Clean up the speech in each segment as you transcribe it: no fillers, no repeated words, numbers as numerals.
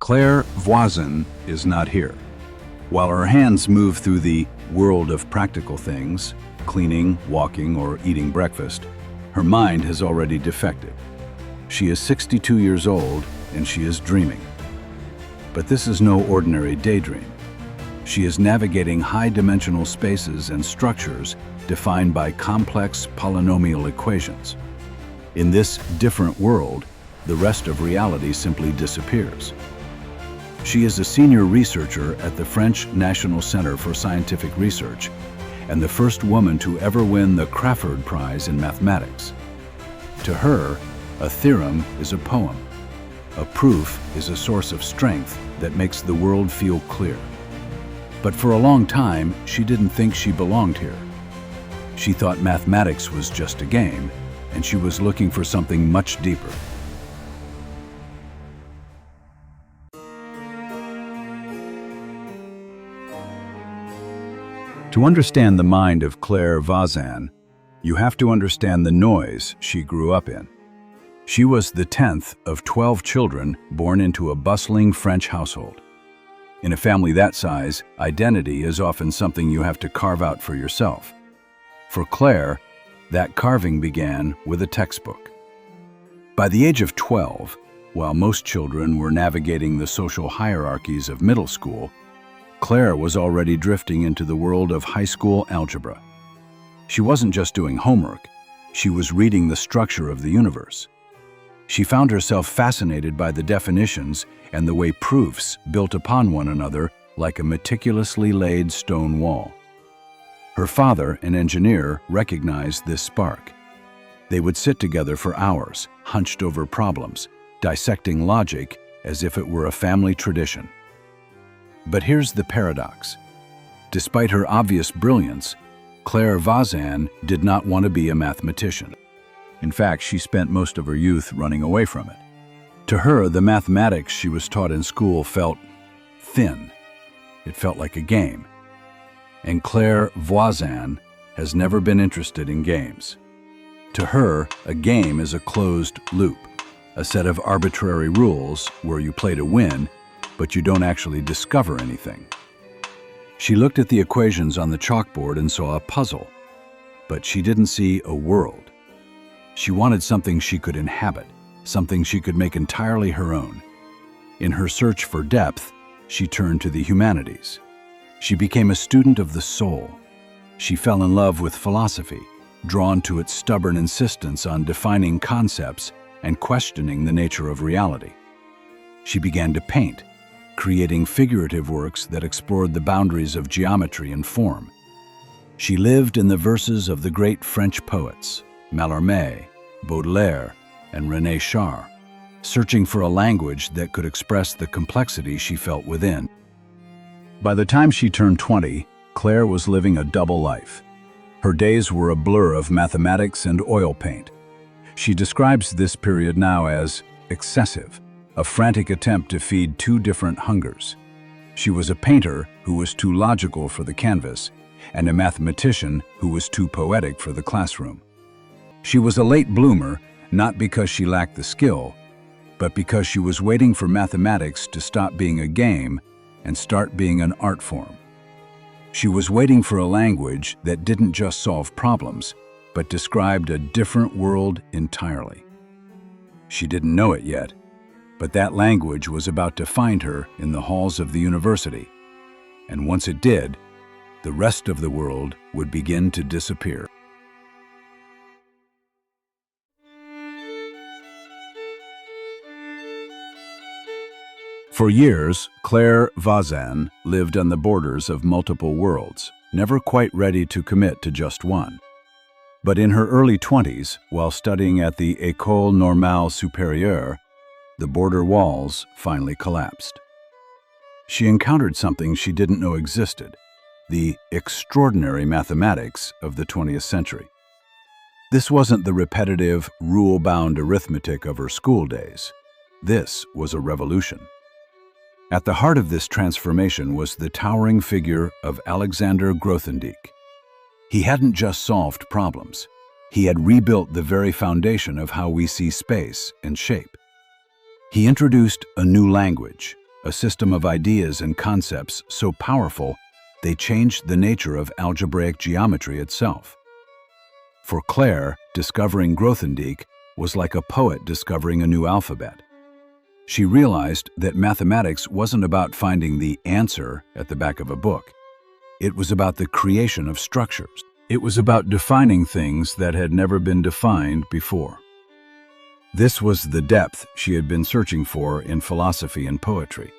Claire Voisin is not here. While her hands move through the world of practical things, cleaning, walking, or eating breakfast, her mind has already defected. She is 62 years old and she is dreaming. But this is no ordinary daydream. She is navigating high-dimensional spaces and structures defined by complex polynomial equations. In this different world, the rest of reality simply disappears. She is a senior researcher at the French National Center for Scientific Research and the first woman to ever win the Crawford Prize in mathematics. To her, a theorem is a poem. A proof is a source of strength that makes the world feel clear. But for a long time, she didn't think she belonged here. She thought mathematics was just a game, and she was looking for something much deeper. To understand the mind of Claire Voisin, you have to understand the noise she grew up in. She was the 10th of 12 children born into a bustling French household. In a family that size, identity is often something you have to carve out for yourself. For Claire, that carving began with a textbook. By the age of 12, while most children were navigating the social hierarchies of middle school, Claire was already drifting into the world of high school algebra. She wasn't just doing homework, she was reading the structure of the universe. She found herself fascinated by the definitions and the way proofs built upon one another like a meticulously laid stone wall. Her father, an engineer, recognized this spark. They would sit together for hours, hunched over problems, dissecting logic as if it were a family tradition. But here's the paradox. Despite her obvious brilliance, Claire Voisin did not want to be a mathematician. In fact, she spent most of her youth running away from it. To her, the mathematics she was taught in school felt thin. It felt like a game. And Claire Voisin has never been interested in games. To her, a game is a closed loop, a set of arbitrary rules where you play to win, but you don't actually discover anything. She looked at the equations on the chalkboard and saw a puzzle, but she didn't see a world. She wanted something she could inhabit, something she could make entirely her own. In her search for depth, she turned to the humanities. She became a student of the soul. She fell in love with philosophy, drawn to its stubborn insistence on defining concepts and questioning the nature of reality. She began to paint, creating figurative works that explored the boundaries of geometry and form. She lived in the verses of the great French poets, Mallarmé, Baudelaire, and René Char, searching for a language that could express the complexity she felt within. By the time she turned 20, Claire was living a double life. Her days were a blur of mathematics and oil paint. She describes this period now as excessive, a frantic attempt to feed two different hungers. She was a painter who was too logical for the canvas, and a mathematician who was too poetic for the classroom. She was a late bloomer, not because she lacked the skill, but because she was waiting for mathematics to stop being a game and start being an art form. She was waiting for a language that didn't just solve problems, but described a different world entirely. She didn't know it yet, but that language was about to find her in the halls of the university. And once it did, the rest of the world would begin to disappear. For years, Claire Voisin lived on the borders of multiple worlds, never quite ready to commit to just one. But in her early 20s, while studying at the École Normale Supérieure, the border walls finally collapsed. She encountered something she didn't know existed, the extraordinary mathematics of the 20th century. This wasn't the repetitive, rule-bound arithmetic of her school days. This was a revolution. At the heart of this transformation was the towering figure of Alexander Grothendieck. He hadn't just solved problems. He had rebuilt the very foundation of how we see space and shape. He introduced a new language, a system of ideas and concepts so powerful they changed the nature of algebraic geometry itself. For Claire, discovering Grothendieck was like a poet discovering a new alphabet. She realized that mathematics wasn't about finding the answer at the back of a book. It was about the creation of structures. It was about defining things that had never been defined before. This was the depth she had been searching for in philosophy and poetry.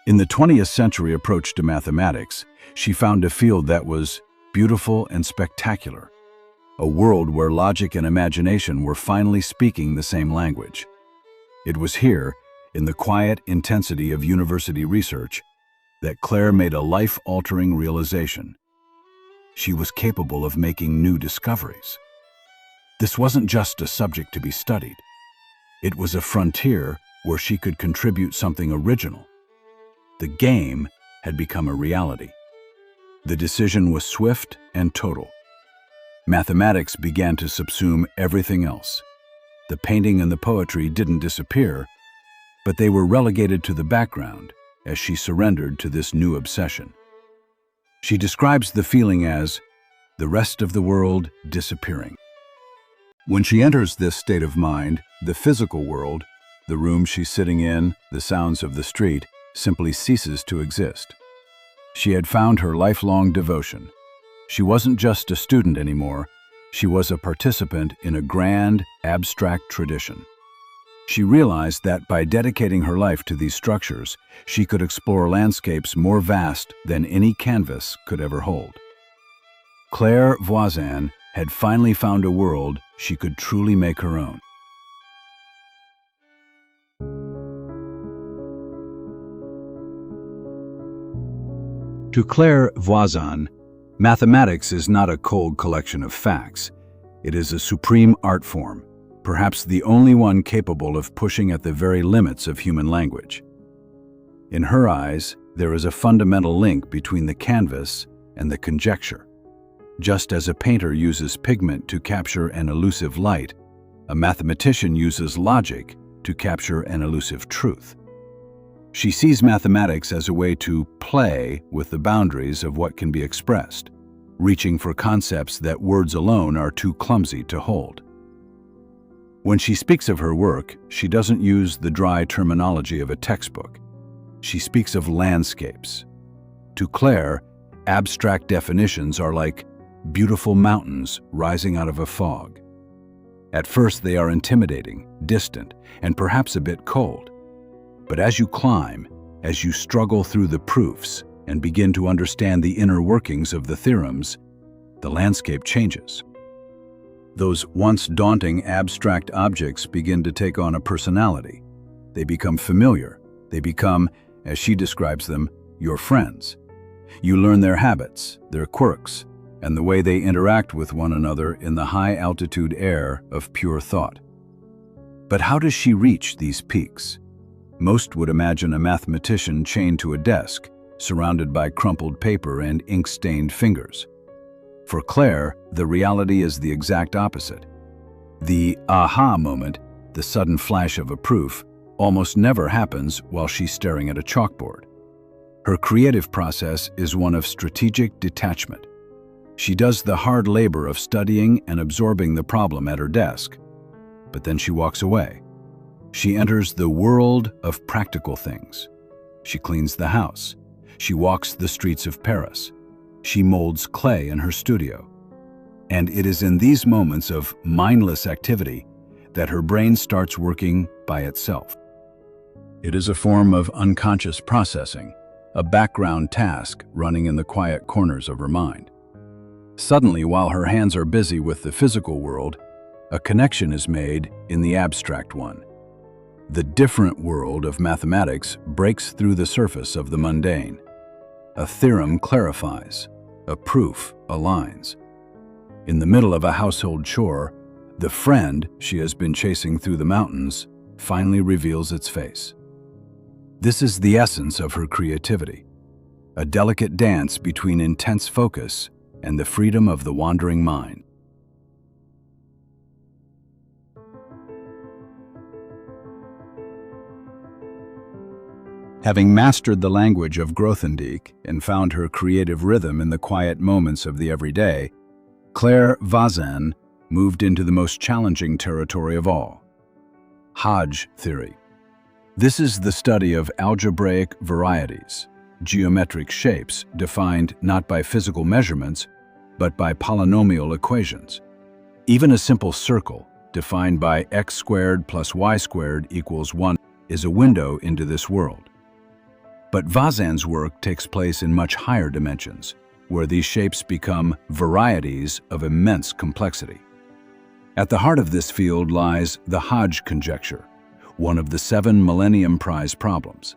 In the 20th century approach to mathematics, she found a field that was beautiful and spectacular, a world where logic and imagination were finally speaking the same language. It was here, in the quiet intensity of university research, that Claire made a life-altering realization. She was capable of making new discoveries. This wasn't just a subject to be studied. It was a frontier where she could contribute something original. The game had become a reality. The decision was swift and total. Mathematics began to subsume everything else. The painting and the poetry didn't disappear, but they were relegated to the background as she surrendered to this new obsession. She describes the feeling as the rest of the world disappearing. When she enters this state of mind, the physical world, the room she's sitting in, the sounds of the street, simply ceases to exist. She had found her lifelong devotion. She wasn't just a student anymore, she was a participant in a grand, abstract tradition. She realized that by dedicating her life to these structures, she could explore landscapes more vast than any canvas could ever hold. Claire Voisin had finally found a world she could truly make her own. To Claire Voisin, mathematics is not a cold collection of facts. It is a supreme art form, perhaps the only one capable of pushing at the very limits of human language. In her eyes, there is a fundamental link between the canvas and the conjecture. Just as a painter uses pigment to capture an elusive light, a mathematician uses logic to capture an elusive truth. She sees mathematics as a way to play with the boundaries of what can be expressed, reaching for concepts that words alone are too clumsy to hold. When she speaks of her work, she doesn't use the dry terminology of a textbook. She speaks of landscapes. To Claire, abstract definitions are like beautiful mountains rising out of a fog. At first, they are intimidating, distant, and perhaps a bit cold. But as you climb, as you struggle through the proofs and begin to understand the inner workings of the theorems, the landscape changes. Those once daunting abstract objects begin to take on a personality. They become familiar. They become, as she describes them, your friends. You learn their habits, their quirks, and the way they interact with one another in the high-altitude air of pure thought. But how does she reach these peaks? Most would imagine a mathematician chained to a desk, surrounded by crumpled paper and ink-stained fingers. For Claire, the reality is the exact opposite. The aha moment, the sudden flash of a proof, almost never happens while she's staring at a chalkboard. Her creative process is one of strategic detachment. She does the hard labor of studying and absorbing the problem at her desk, but then she walks away. She enters the world of practical things. She cleans the house. She walks the streets of Paris. She molds clay in her studio. And it is in these moments of mindless activity that her brain starts working by itself. It is a form of unconscious processing, a background task running in the quiet corners of her mind. Suddenly, while her hands are busy with the physical world, a connection is made in the abstract one. The different world of mathematics breaks through the surface of the mundane. A theorem clarifies, a proof aligns. In the middle of a household chore, the friend she has been chasing through the mountains finally reveals its face. This is the essence of her creativity, a delicate dance between intense focus and the freedom of the wandering mind. Having mastered the language of Grothendieck and found her creative rhythm in the quiet moments of the everyday, Claire Voisin moved into the most challenging territory of all: Hodge theory. This is the study of algebraic varieties, geometric shapes defined not by physical measurements, but by polynomial equations. Even a simple circle, defined by x squared plus y squared equals 1, is a window into this world. But Voisin's work takes place in much higher dimensions, where these shapes become varieties of immense complexity. At the heart of this field lies the Hodge Conjecture, one of the 7 Millennium Prize problems.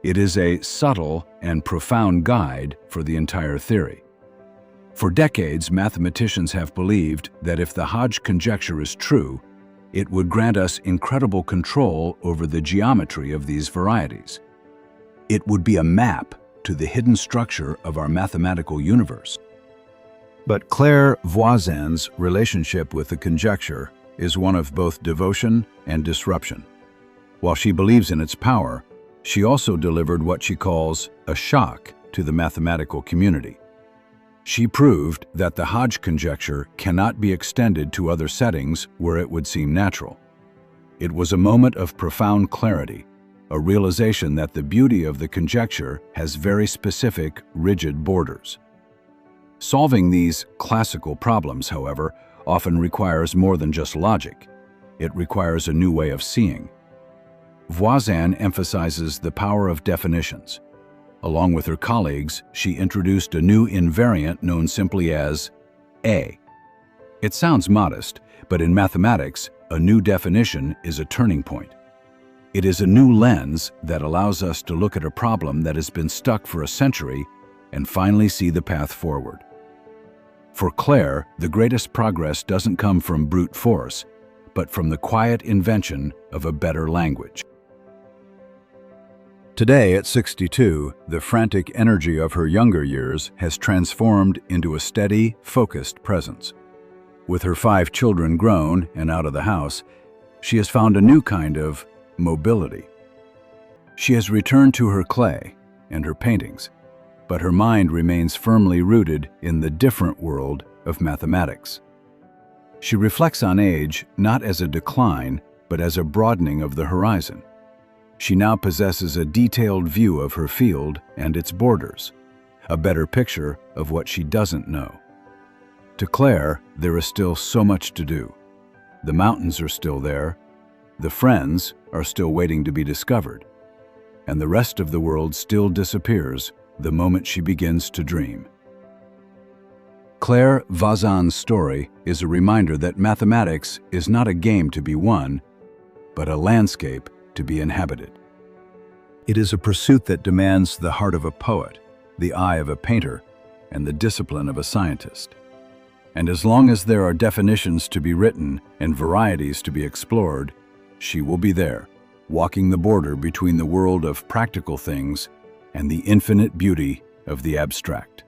It is a subtle and profound guide for the entire theory. For decades, mathematicians have believed that if the Hodge Conjecture is true, it would grant us incredible control over the geometry of these varieties. It would be a map to the hidden structure of our mathematical universe. But Claire Voisin's relationship with the conjecture is one of both devotion and disruption. While she believes in its power, she also delivered what she calls a shock to the mathematical community. She proved that the Hodge conjecture cannot be extended to other settings where it would seem natural. It was a moment of profound clarity, a realization that the beauty of the conjecture has very specific, rigid borders. Solving these classical problems, however, often requires more than just logic. It requires a new way of seeing. Voisin emphasizes the power of definitions. Along with her colleagues, she introduced a new invariant known simply as A. It sounds modest, but in mathematics, a new definition is a turning point. It is a new lens that allows us to look at a problem that has been stuck for a century and finally see the path forward. For Claire, the greatest progress doesn't come from brute force, but from the quiet invention of a better language. Today, at 62, the frantic energy of her younger years has transformed into a steady, focused presence. With her 5 children grown and out of the house, she has found a new kind of mobility. She has returned to her clay and her paintings, but her mind remains firmly rooted in the different world of mathematics. She reflects on age not as a decline, but as a broadening of the horizon. She now possesses a detailed view of her field and its borders, a better picture of what she doesn't know. To Claire, there is still so much to do. The mountains are still there, the friends are still waiting to be discovered, and the rest of the world still disappears the moment she begins to dream. Claire Voisin's story is a reminder that mathematics is not a game to be won, but a landscape to be inhabited. It is a pursuit that demands the heart of a poet, the eye of a painter, and the discipline of a scientist. And as long as there are definitions to be written and varieties to be explored, she will be there, walking the border between the world of practical things and the infinite beauty of the abstract.